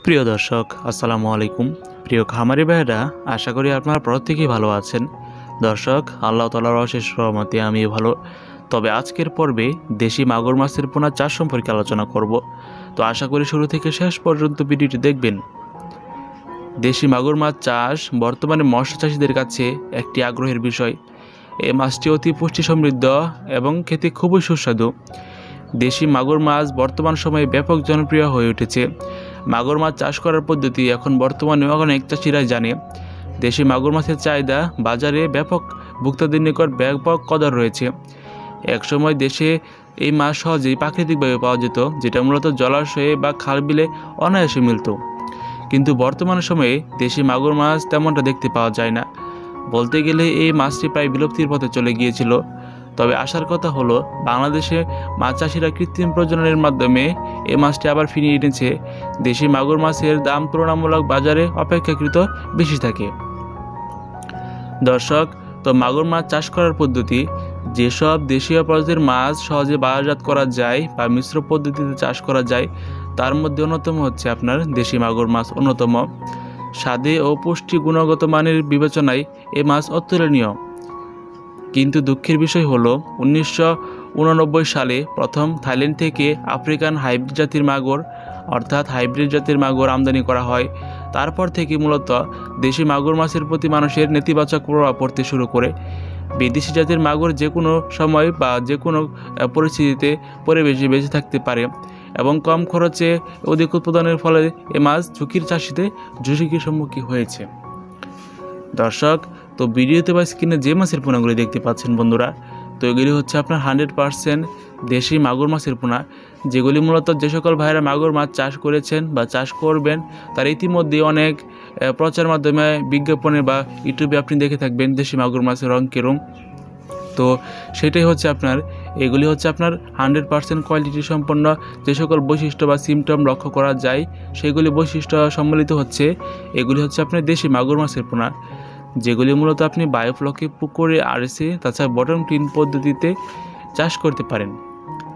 প্রিয় দর্শক আসসালামু আলাইকুম। প্রিয় খামারি ভাইরা, আশা করি আপনারা প্রত্যেকেই ভালো আছেন। দর্শক, আল্লাহ তাআলার অশেষ রহমতে আমিও ভালো। তবে আজকের পর্বে দেশি মাগুর মাছের পোনা চাষ সম্পর্কে আলোচনা করব। তো আশা করি শুরু থেকে শেষ পর্যন্ত ভিডিওটি দেখবেন। দেশি মাগুর মাছ চাষ বর্তমানে মৎস্য চাষীদের কাছে একটি আগ্রহের বিষয়। এই মাছটি অতি পুষ্টি সমৃদ্ধ এবং খেতে খুবই সুস্বাদু। দেশি মাগুর মাছ বর্তমান সময়ে ব্যাপক জনপ্রিয় হয়ে উঠেছে। মাগুর মাছ চাষ করার পদ্ধতি এখন বর্তমানে অনেক চাষিরাই জানে। দেশি মাগুর মাছের চাহিদা বাজারে ব্যাপক, ভোক্তাদের নিকট ব্যাপক কদর রয়েছে। একসময় দেশে এই মাছ সহজেই প্রাকৃতিকভাবে পাওয়া যেত, যেটা মূলত জলাশয়ে বা খাল বিলে অনায়াসে মিলত। কিন্তু বর্তমান সময়ে দেশি মাগুর মাছ তেমনটা দেখতে পাওয়া যায় না। বলতে গেলে এই মাছটি প্রায় বিলুপ্তির পথে চলে গিয়েছিল। তবে আসার কথা হলো, বাংলাদেশে মাছ চাষিরা কৃত্রিম প্রজননের মাধ্যমে এই মাছটি আবার ফিরিয়ে এনেছে। দেশি মাগুর মাছের দাম তুলনামূলক বাজারে অপেক্ষাকৃত বেশি থাকে। দর্শক, তো মাগুর মাছ চাষ করার পদ্ধতি, যেসব দেশীয় প্রজাতির মাছ সহজে বাজারজাত করা যায় বা মিশ্র পদ্ধতিতে চাষ করা যায়, তার মধ্যে অন্যতম হচ্ছে আপনার দেশি মাগুর মাছ অন্যতম। স্বাদে ও পুষ্টি গুণগত মানের বিবেচনায় এই মাছ অতুলনীয়। কিন্তু দুঃখের বিষয় হলো, 1989 সালে প্রথম থাইল্যান্ড থেকে আফ্রিকান হাইব্রিড জাতির মাগুর অর্থাৎ হাইব্রিড জাতের মাগুর আমদানি করা হয়। তারপর থেকে মূলত দেশি মাগুর মাছের প্রতি মানুষের নেতিবাচক প্রভাব পড়তে শুরু করে। বিদেশি জাতের মাগুর যে কোনো সময় বা যে কোনো পরিস্থিতিতে পরিবেশে বেঁচে থাকতে পারে এবং কম খরচে অধিক উৎপাদনের ফলে এ মাছ ঝুঁকির সম্মুখীন হয়েছে। দর্শক, তো ভিডিওতে বা স্ক্রিনে যে মাছের পোনাগুলি দেখতে পাচ্ছেন বন্ধুরা, তো এগুলি হচ্ছে আপনার 100% দেশি মাগুর মাছের পোনা, যেগুলি মূলত যে সকল ভাইরা মাগুর মাছ চাষ করেছেন বা চাষ করবেন, তারা ইতিমধ্যে অনেক প্রচার মাধ্যমে বিজ্ঞাপনে বা ইউটিউবে আপনি দেখে থাকবেন দেশি মাগুর মাছের রং কেরম। তো সেটাই হচ্ছে এগুলি হচ্ছে আপনার 100% কোয়ালিটি সম্পন্ন। যে সকল বৈশিষ্ট্য বা সিমটম লক্ষ্য করা যায়, সেগুলি বৈশিষ্ট্য সম্মিলিত হচ্ছে। এগুলি হচ্ছে আপনার দেশি মাগুর মাছের পোনা, যেগুলি মূলত আপনি বায়োফ্লকে পুকুরে আরএসে তাছাড়া বটম টিন পদ্ধতিতে চাষ করতে পারেন।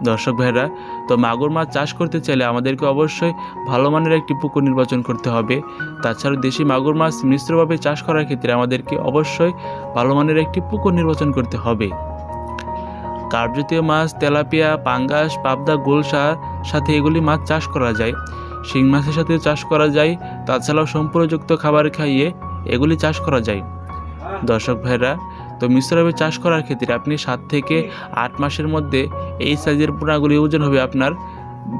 দর্শক ভাইরা, তো মাগুর মাছ চাষ করতে চাইলে আমাদেরকে অবশ্যই ভালো মানের একটি পুকুর নির্বাচন করতে হবে। তাছাড়া দেশি মাগুর মাছ মিশ্রভাবে চাষ করার ক্ষেত্রে আমাদেরকে অবশ্যই ভালো মানের একটি পুকুর নির্বাচন করতে হবে। কার্প জাতীয় মাছ, তেলাপিয়া, পাঙ্গাস, পাবদা, গোলসার সাথে এগুলি মাছ চাষ করা যায়। শিং মাছের সাথে চাষ করা যায়। তাছাড়াও সম্পূর্ণযুক্ত খাবার খাইয়ে এগুলি চাষ করা যায়। দর্শক ভাইরা, তো মিশ্রভাবে চাষ করার ক্ষেত্রে আপনি 7 থেকে 8 মাসের মধ্যে এই সাইজের পোনাগুলি ওজন হবে আপনার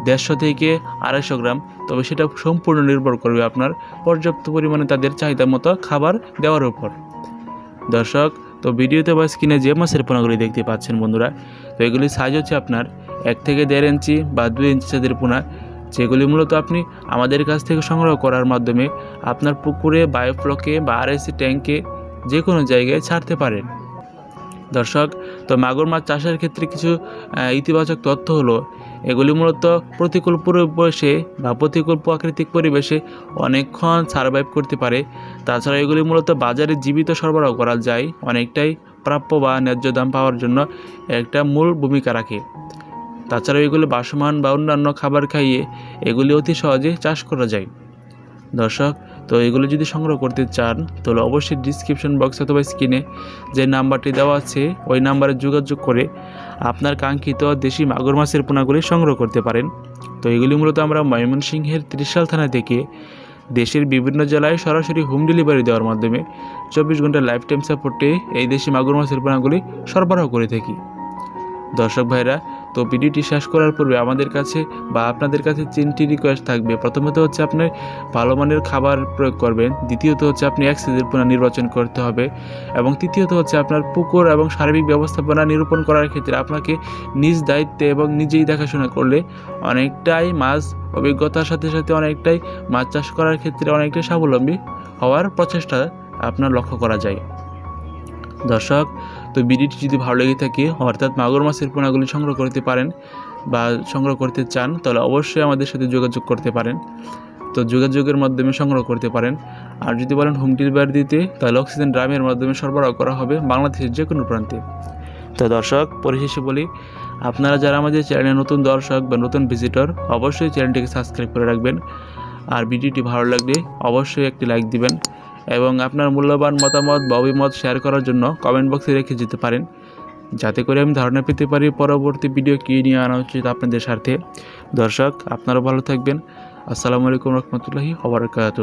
150 থেকে 250 গ্রাম। তবে সেটা সম্পূর্ণ নির্ভর করবে আপনার পর্যাপ্ত পরিমাণে তাদের চাহিদা মতো খাবার দেওয়ার উপর। দর্শক, তো ভিডিওতে বা স্ক্রিনে যে মাছের পোনাগুলি দেখতে পাচ্ছেন বন্ধুরা, তো এগুলির সাইজ হচ্ছে আপনার 1 থেকে 1.5 ইঞ্চি বা 2 ইঞ্চি সাইজের পোনা, যেগুলি মূলত আপনি আমাদের কাছ থেকে সংগ্রহ করার মাধ্যমে আপনার পুকুরে, বায়োফ্লকে বা আরএসি ট্যাঙ্কে যে কোনো জায়গায় ছাড়তে পারেন। দর্শক, তো মাগুর মাছ চাষের ক্ষেত্রে কিছু ইতিবাচক তথ্য হলো, এগুলি মূলত প্রতিকূল পরিবেশে বা প্রতিকূল প্রাকৃতিক পরিবেশে অনেকক্ষণ সারভাইভ করতে পারে। তাছাড়া এগুলি মূলত বাজারে জীবিত সরবরাহ করা যায়, অনেকটাই প্রাপ্য বা ন্যায্য দাম পাওয়ার জন্য একটা মূল ভূমিকা রাখে। তাছাড়া এগুলি বাসমান বা অন্যান্য খাবার খাইয়ে এগুলি অতি সহজে চাষ করা যায়। দর্শক, তো এগুলো যদি সংগ্রহ করতে চান, তাহলে অবশ্যই ডিসক্রিপশন বক্স অথবা স্ক্রিনে যে নাম্বারটি দেওয়া আছে ওই নাম্বারে যোগাযোগ করে আপনার কাঙ্ক্ষিত দেশি মাগুর মাছের পোনাগুলি সংগ্রহ করতে পারেন। তো এগুলি মূলত আমরা ময়মনসিংহের ত্রিশাল থানা থেকে দেশের বিভিন্ন জেলায় সরাসরি হোম ডেলিভারি দেওয়ার মাধ্যমে 24 ঘন্টা লাইফ টাইম সাপোর্টে এই দেশি মাগুর মাছের পোনাগুলি সরবরাহ করে থাকি। দর্শক ভাইরা, তো ভিডিওটি শেষ করার পূর্বে আমাদের কাছে বা আপনাদের কাছে 3টি রিকোয়েস্ট থাকবে। প্রথমত হচ্ছে আপনি ভালো মানের খাবার প্রয়োগ করবেন, দ্বিতীয়ত হচ্ছে আপনি এক সাইজের পোনা নির্বাচন করতে হবে এবং তৃতীয়ত হচ্ছে আপনার পুকুর এবং সার্বিক ব্যবস্থাপনা নিরূপণ করার ক্ষেত্রে আপনাকে নিজ দায়িত্বে এবং নিজেই দেখাশোনা করলে অনেকটাই মাছ অভিজ্ঞতার সাথে সাথে অনেকটাই মাছ চাষ করার ক্ষেত্রে অনেকটাই স্বাবলম্বী হওয়ার প্রচেষ্টা আপনার লক্ষ্য করা যায়। দর্শক, তো ভিডিওটি যদি ভালো লেগে থাকে অর্থাৎ মাগুর মাছের পোনাগুলি সংগ্রহ করতে পারেন বা সংগ্রহ করতে চান, তাহলে অবশ্যই আমাদের সাথে যোগাযোগ করতে পারেন। তো যোগাযোগের মাধ্যমে সংগ্রহ করতে পারেন। আর যদি বলেন হোম ডেলিভারি দিতে, তাহলে অক্সিজেন ড্রামের মাধ্যমে সরবরাহ করা হবে বাংলাদেশের যে কোনো প্রান্তে। তো দর্শক, পরিশেষে বলি, আপনারা যারা আমাদের চ্যানেলে নতুন দর্শক বা নতুন ভিজিটর, অবশ্যই চ্যানেলটিকে সাবস্ক্রাইব করে রাখবেন। আর ভিডিওটি ভালো লাগলে অবশ্যই একটি লাইক দিবেন এবং আপনার মূল্যবান মতামত বা অভিমত শেয়ার করার জন্য কমেন্ট বক্সে রেখে যেতে পারেন, যাতে করে আমি ধারণা পেতে পারি পরবর্তী ভিডিও কী নিয়ে আনা উচিত আপনাদের স্বার্থে। দর্শক, আপনারা ভালো থাকবেন। আসসালামু আলাইকুম রহমতুল্লাহি ওয়া বারাকাতুহু।